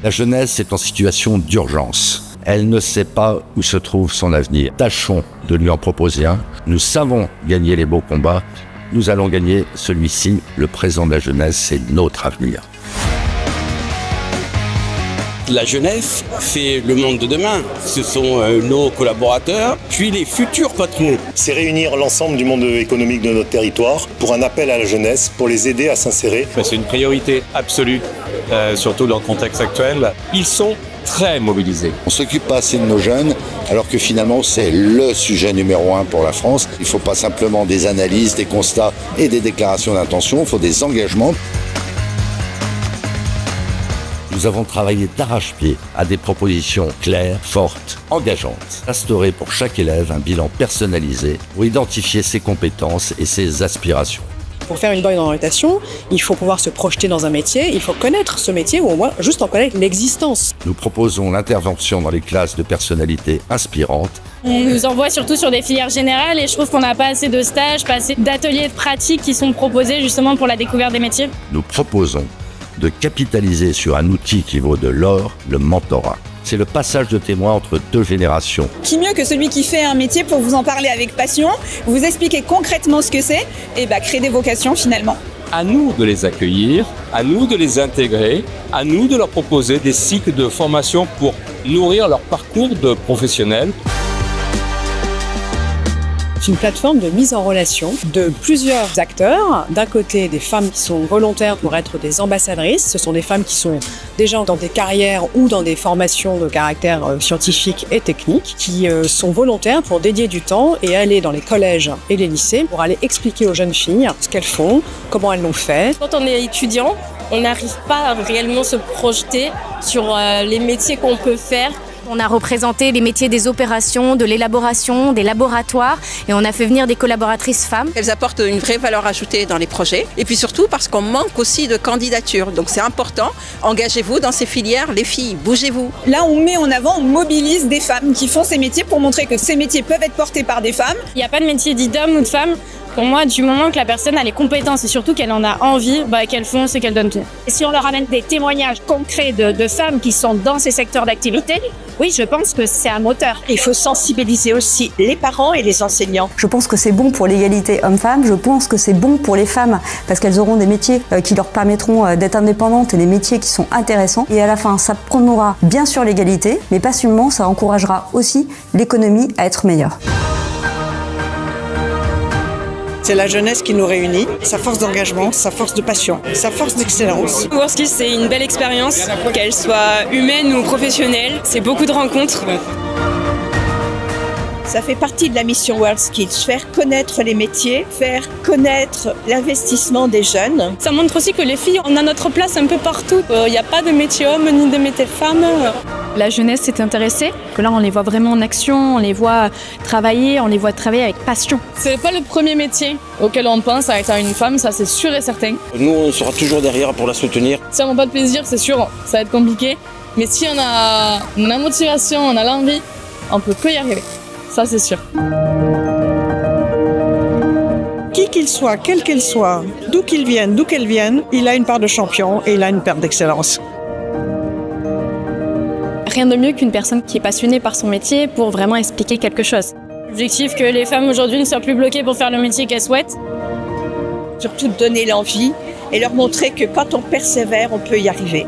La jeunesse est en situation d'urgence. Elle ne sait pas où se trouve son avenir. Tâchons de lui en proposer un. Nous savons gagner les beaux combats. Nous allons gagner celui-ci. Le présent de la jeunesse, c'est notre avenir. La jeunesse, c'est le monde de demain. Ce sont nos collaborateurs, puis les futurs patrons. C'est réunir l'ensemble du monde économique de notre territoire pour un appel à la jeunesse, pour les aider à s'insérer. C'est une priorité absolue, surtout dans le contexte actuel. Ils sont très mobilisés. On ne s'occupe pas assez de nos jeunes, alors que finalement c'est le sujet numéro 1 pour la France. Il ne faut pas simplement des analyses, des constats et des déclarations d'intention, il faut des engagements. Nous avons travaillé d'arrache-pied à des propositions claires, fortes, engageantes. Instaurer pour chaque élève un bilan personnalisé pour identifier ses compétences et ses aspirations. Pour faire une bonne orientation, il faut pouvoir se projeter dans un métier, il faut connaître ce métier ou au moins juste en connaître l'existence. Nous proposons l'intervention dans les classes de personnalités inspirantes. On nous envoie surtout sur des filières générales et je trouve qu'on n'a pas assez de stages, pas assez d'ateliers de pratique qui sont proposés justement pour la découverte des métiers. Nous proposons de capitaliser sur un outil qui vaut de l'or, le mentorat. C'est le passage de témoin entre deux générations. Qui mieux que celui qui fait un métier pour vous en parler avec passion, vous expliquer concrètement ce que c'est et créer des vocations finalement. À nous de les accueillir, à nous de les intégrer, à nous de leur proposer des cycles de formation pour nourrir leur parcours de professionnels. C'est une plateforme de mise en relation de plusieurs acteurs. D'un côté, des femmes qui sont volontaires pour être des ambassadrices. Ce sont des femmes qui sont déjà dans des carrières ou dans des formations de caractère scientifique et technique, qui sont volontaires pour dédier du temps et aller dans les collèges et les lycées pour aller expliquer aux jeunes filles ce qu'elles font, comment elles l'ont fait. Quand on est étudiant, on n'arrive pas à réellement se projeter sur les métiers qu'on peut faire. On a représenté les métiers des opérations, de l'élaboration, des laboratoires et on a fait venir des collaboratrices femmes. Elles apportent une vraie valeur ajoutée dans les projets et puis surtout parce qu'on manque aussi de candidatures. Donc c'est important, engagez-vous dans ces filières, les filles, bougez-vous. Là on met en avant, on mobilise des femmes qui font ces métiers pour montrer que ces métiers peuvent être portés par des femmes. Il n'y a pas de métier dit d'homme ou de femme. Pour moi, du moment que la personne a les compétences et surtout qu'elle en a envie, qu'elle fonce et qu'elle donne tout. Et si on leur amène des témoignages concrets de femmes qui sont dans ces secteurs d'activité, oui, je pense que c'est un moteur. Il faut sensibiliser aussi les parents et les enseignants. Je pense que c'est bon pour l'égalité homme-femme, je pense que c'est bon pour les femmes parce qu'elles auront des métiers qui leur permettront d'être indépendantes et des métiers qui sont intéressants. Et à la fin, ça promouvera bien sûr l'égalité, mais pas seulement, ça encouragera aussi l'économie à être meilleure. C'est la jeunesse qui nous réunit, sa force d'engagement, sa force de passion, sa force d'excellence. WorldSkills, c'est une belle expérience, qu'elle soit humaine ou professionnelle. C'est beaucoup de rencontres. Ça fait partie de la mission WorldSkills, faire connaître les métiers, faire connaître l'investissement des jeunes. Ça montre aussi que les filles, on a notre place un peu partout. Il n'y a pas de métier homme ni de métier femme. La jeunesse s'est intéressée, que là on les voit vraiment en action, on les voit travailler, on les voit travailler avec passion. C'est pas le premier métier auquel on pense à être une femme, ça c'est sûr et certain. Nous, on sera toujours derrière pour la soutenir. Si on n'a pas de plaisir, c'est sûr, ça va être compliqué. Mais si on a la motivation, on a l'envie, on peut que y arriver. Ça c'est sûr. Qui qu'il soit, quel qu'il soit, d'où qu'il vienne, d'où qu'elle vienne, il a une part de champion et il a une part d'excellence. Rien de mieux qu'une personne qui est passionnée par son métier pour vraiment expliquer quelque chose. L'objectif que les femmes aujourd'hui ne soient plus bloquées pour faire le métier qu'elles souhaitent. Surtout donner l'envie et leur montrer que quand on persévère, on peut y arriver.